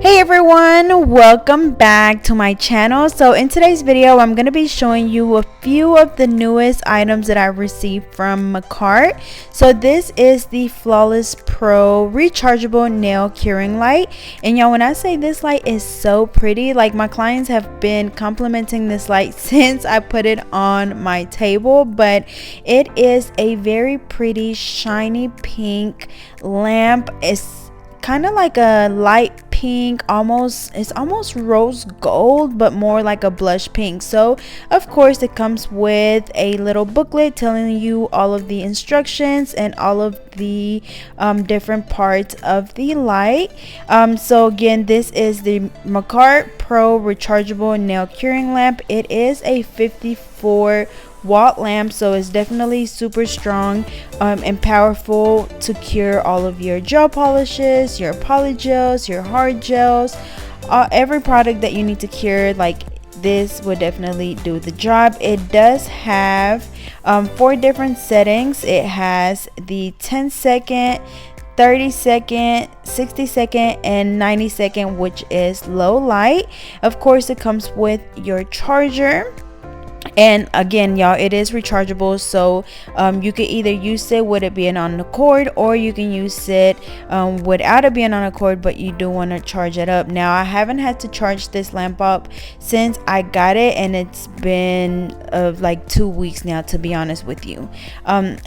Hey everyone, welcome back to my channel. So in today's video I'm going to be showing you a few of the newest items that I received from Makartt. So this is the FlawlessPro rechargeable nail curing light, and y'all, when I say this light is so pretty, like my clients have been complimenting this light since I put it on my table. But it is a very pretty shiny pink lamp. It's kind of like a light pink, it's almost rose gold, but more like a blush pink. So of course it comes with a little booklet telling you all of the instructions and all of the different parts of the light. So again, this is the Makartt Pro rechargeable nail curing lamp. It is a 54-watt lamp, so it's definitely super strong and powerful to cure all of your gel polishes, your poly gels, your hard gels, every product that you need to cure. Like, this would definitely do the job. It does have 4 different settings. It has the 10-second, 30-second, 60-second, and 90-second, which is low light. Of course, it comes with your charger. And again, y'all, it is rechargeable, so you can either use it with it being on the cord, or you can use it without it being on a cord, but you do want to charge it up. Now, I haven't had to charge this lamp up since I got it, and it's been like 2 weeks now, to be honest with you.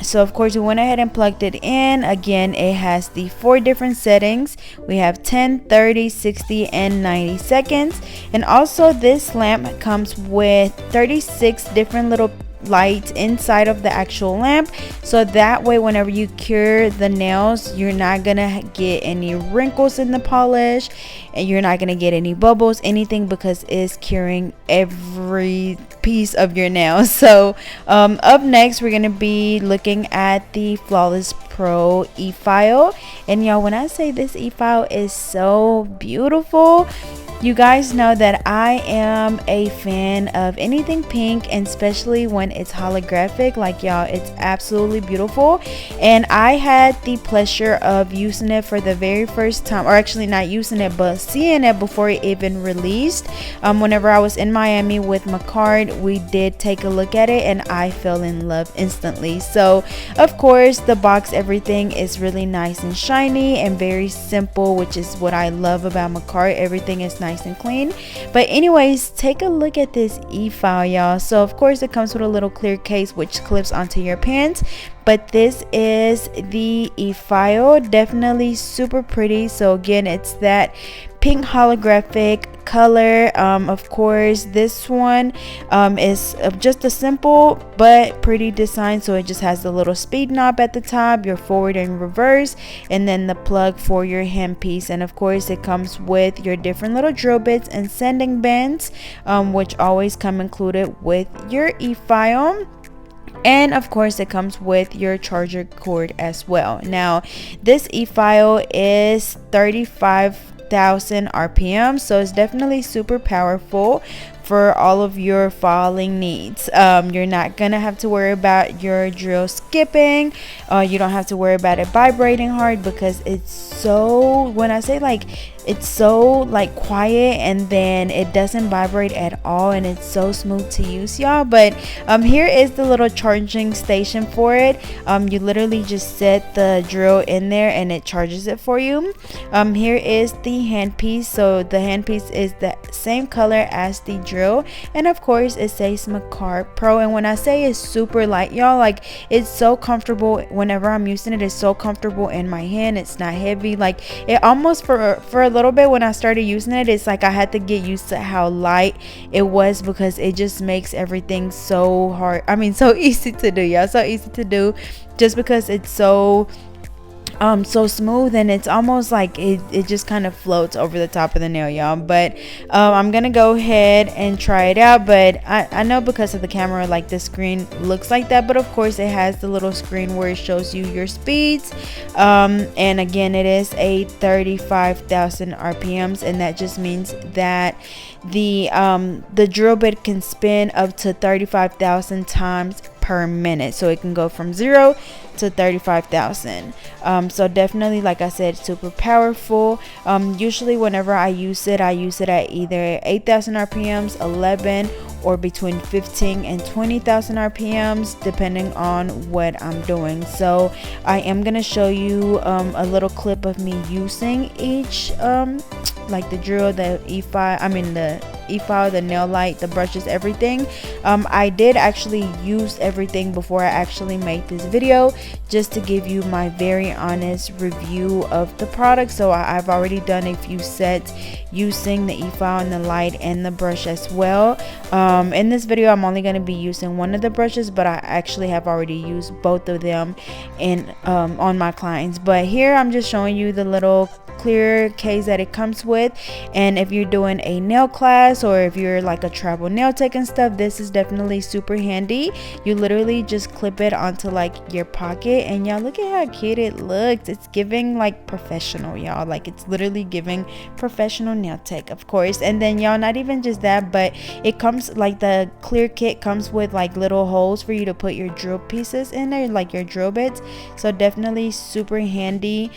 So of course we went ahead and plugged it in. Again, it has the 4 different settings. We have 10, 30, 60, and 90 seconds. And also, this lamp comes with 36 different little lights inside of the actual lamp, so that way whenever you cure the nails, you're not gonna get any wrinkles in the polish, and you're not gonna get any bubbles, anything, because it's curing every piece of your nails. So up next we're gonna be looking at the FlawlessPro e-file. And y'all, when I say this e-file is so beautiful, you guys know that I am a fan of anything pink, and especially when it's holographic. Like, y'all, it's absolutely beautiful. And I had the pleasure of using it for the very first time, or actually not using it, but seeing it before it even released. Whenever I was in Miami with Makartt, we did take a look at it, and I fell in love instantly. So of course the box, everything is really nice and shiny and very simple, which is what I love about Makartt. Everything is nice and clean. But anyways, take a look at this e-file, y'all. So of course it comes with a little clear case which clips onto your pants, but this is the e-file. Definitely super pretty. So again, it's that pink holographic color. Of course this one is just a simple but pretty design. So it just has the little speed knob at the top, your forward and reverse, and then the plug for your handpiece. And of course it comes with your different little drill bits and sanding bands, which always come included with your e-file. And of course it comes with your charger cord as well. Now, this e-file is 35,000 RPM, so it's definitely super powerful for all of your filing needs. You're not gonna have to worry about your drill skipping. You don't have to worry about it vibrating hard, because it's so, when I say like, it's so like quiet, and then it doesn't vibrate at all, and it's so smooth to use, y'all. But here is the little charging station for it. You literally just set the drill in there and it charges it for you. Here is the handpiece. So the handpiece is the same color as the drill, and of course it says Makartt Pro. And when I say it's super light, y'all, like, it's so comfortable. Whenever I'm using it, it's so comfortable in my hand. It's not heavy. Like, it almost, for a little bit when I started using it, it's like I had to get used to how light it was, because it just makes everything so hard, so easy to do, y'all. So easy to do, just because it's so smooth, and it's almost like it just kind of floats over the top of the nail, y'all. But I'm gonna go ahead and try it out. But I know because of the camera, like, the screen looks like that, but of course it has the little screen where it shows you your speeds. And again, it is a 35,000 RPMs, and that just means that the drill bit can spin up to 35,000 times per minute, so it can go from 0 to 35,000. So definitely, like I said, super powerful. Usually whenever I use it at either 8,000 rpms, 11, or between 15 and 20,000 rpms, depending on what I'm doing. So I am gonna show you a little clip of me using each like the drill, the e-file, the nail light, the brushes, everything. I did actually use everything before I actually made this video, just to give you my very honest review of the product. So I've already done a few sets using the e-file and the light and the brush as well. In this video I'm only going to be using one of the brushes, but I actually have already used both of them in on my clients. But here I'm just showing you the little clear case that it comes with, and if you're doing a nail class or if you're like a travel nail tech and stuff, this is definitely super handy. You literally just clip it onto like your pocket, and y'all look at how cute it looks. It's giving like professional, y'all. Like it's literally giving professional nail tech, of course. And then y'all, not even just that, but it comes like the clear kit comes with like little holes for you to put your drill pieces in there, like your drill bits. So definitely super handy.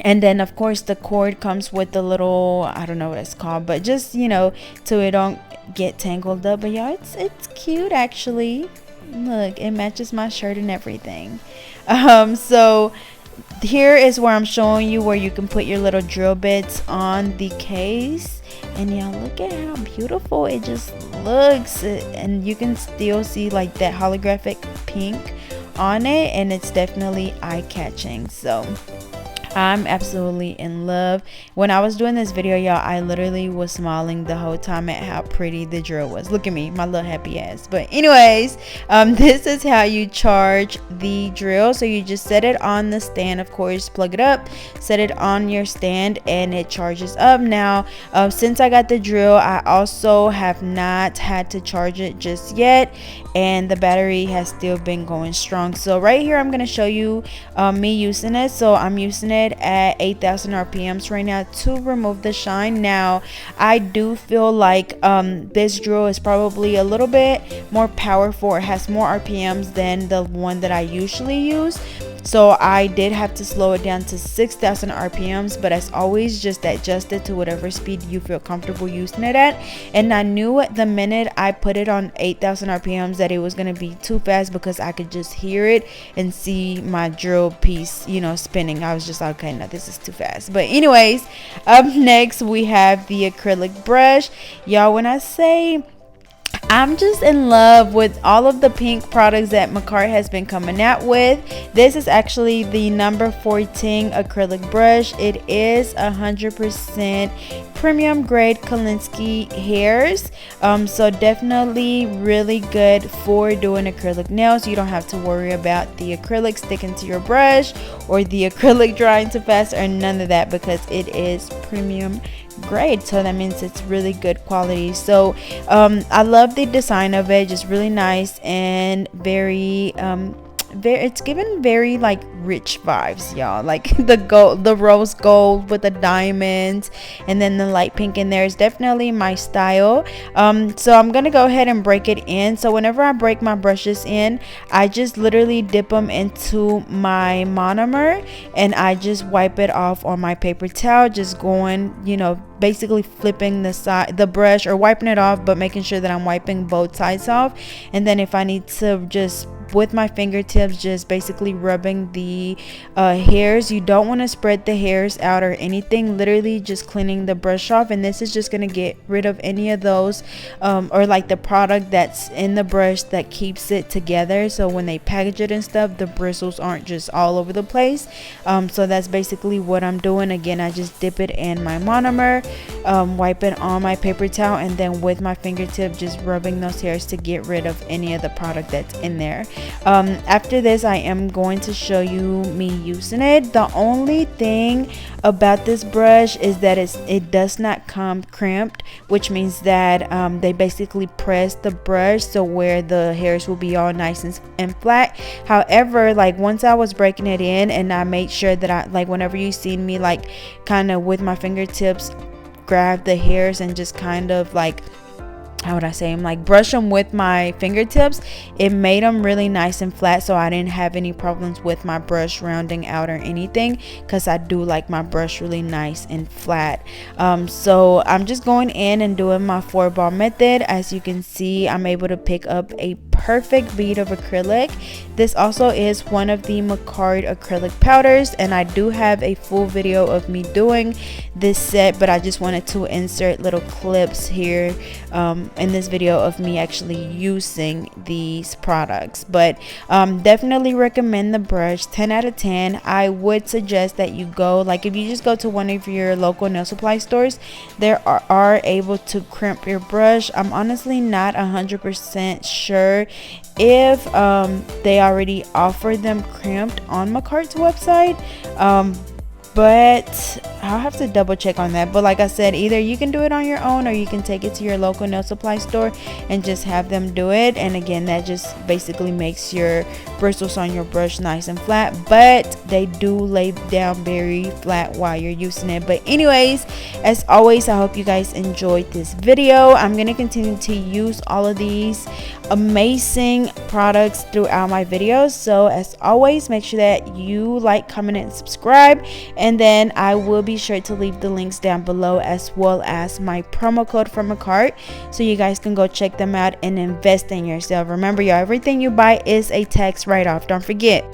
And then of course the cord comes with the little, I don't know what it's called, but just, you know, so it don't get tangled up. But y'all, it's cute actually. Look, it matches my shirt and everything. So here is where I'm showing you where you can put your little drill bits on the case, and y'all look at how beautiful it just looks, and you can still see like that holographic pink on it, and it's definitely eye-catching. So I'm absolutely in love. When I was doing this video, y'all, I literally was smiling the whole time at how pretty the drill was. Look at me, my little happy ass. But anyways, this is how you charge the drill. So you just set it on the stand, of course, plug it up, set it on your stand, and it charges up. Now since I got the drill, I also have not had to charge it just yet, and the battery has still been going strong. So right here I'm going to show you me using it. So I'm using it at 8,000 rpms right now to remove the shine. Now I do feel like this drill is probably a little bit more powerful. It has more rpms than the one that I usually use, so I did have to slow it down to 6,000 rpms, but as always, just adjust it to whatever speed you feel comfortable using it at. And I knew the minute I put it on 8,000 rpms that it was going to be too fast, because I could just hear it and see my drill piece, you know, spinning. I was just like, okay, no, this is too fast. But anyways, up next we have the acrylic brush. Y'all, when I say I'm just in love with all of the pink products that Makartt has been coming out with. This is actually the number 14 acrylic brush. It is 100% premium grade Kolinsky hairs. So definitely really good for doing acrylic nails. You don't have to worry about the acrylic sticking to your brush or the acrylic drying too fast or none of that, because it is premium grade, so that means it's really good quality. So I love the design of it, just really nice and very it's given very like rich vibes, y'all. Like the gold, the rose gold with the diamonds, and then the light pink in there is definitely my style. So I'm gonna go ahead and break it in. So whenever I break my brushes in, I just literally dip them into my monomer, and I just wipe it off on my paper towel, just going, you know, basically flipping the brush, or wiping it off, but making sure that I'm wiping both sides off. And then if I need to, just with my fingertips, just basically rubbing the hairs. You don't want to spread the hairs out or anything, literally just cleaning the brush off. And this is just going to get rid of any of those or like the product that's in the brush that keeps it together, so when they package it and stuff, the bristles aren't just all over the place. So that's basically what I'm doing. Again, I just dip it in my monomer, wipe it on my paper towel, and then with my fingertip just rubbing those hairs to get rid of any of the product that's in there. After this, I am going to show you me using it. The only thing about this brush is that it does not come crimped, which means that they basically press the brush so where the hairs will be all nice and flat. However, like once I was breaking it in, and I made sure that I, like whenever you see me like kind of with my fingertips grab the hairs and just kind of like how would I say them, like brush them with my fingertips, it made them really nice and flat, so I didn't have any problems with my brush rounding out or anything, because I do like my brush really nice and flat. So I'm just going in and doing my 4-ball method. As you can see, I'm able to pick up a perfect bead of acrylic. This also is one of the Makartt acrylic powders, and I do have a full video of me doing this set, but I just wanted to insert little clips here in this video of me actually using these products. But definitely recommend the brush, 10 out of 10. I would suggest that you go, like if you just go to one of your local nail supply stores, they are able to crimp your brush. I'm honestly not 100% sure if they already offer them crimped on Makartt's website, but I'll have to double check on that. But like I said, either you can do it on your own or you can take it to your local nail supply store and just have them do it. And again, that just basically makes your bristles on your brush nice and flat, but they do lay down very flat while you're using it. But anyways, as always, I hope you guys enjoyed this video. I'm going to continue to use all of these amazing products throughout my videos. So as always, make sure that you like, comment, and subscribe, and then I will be sure to leave the links down below, as well as my promo code from Makartt, so you guys can go check them out and invest in yourself. Remember, y'all, everything you buy is a tax write-off. Don't forget.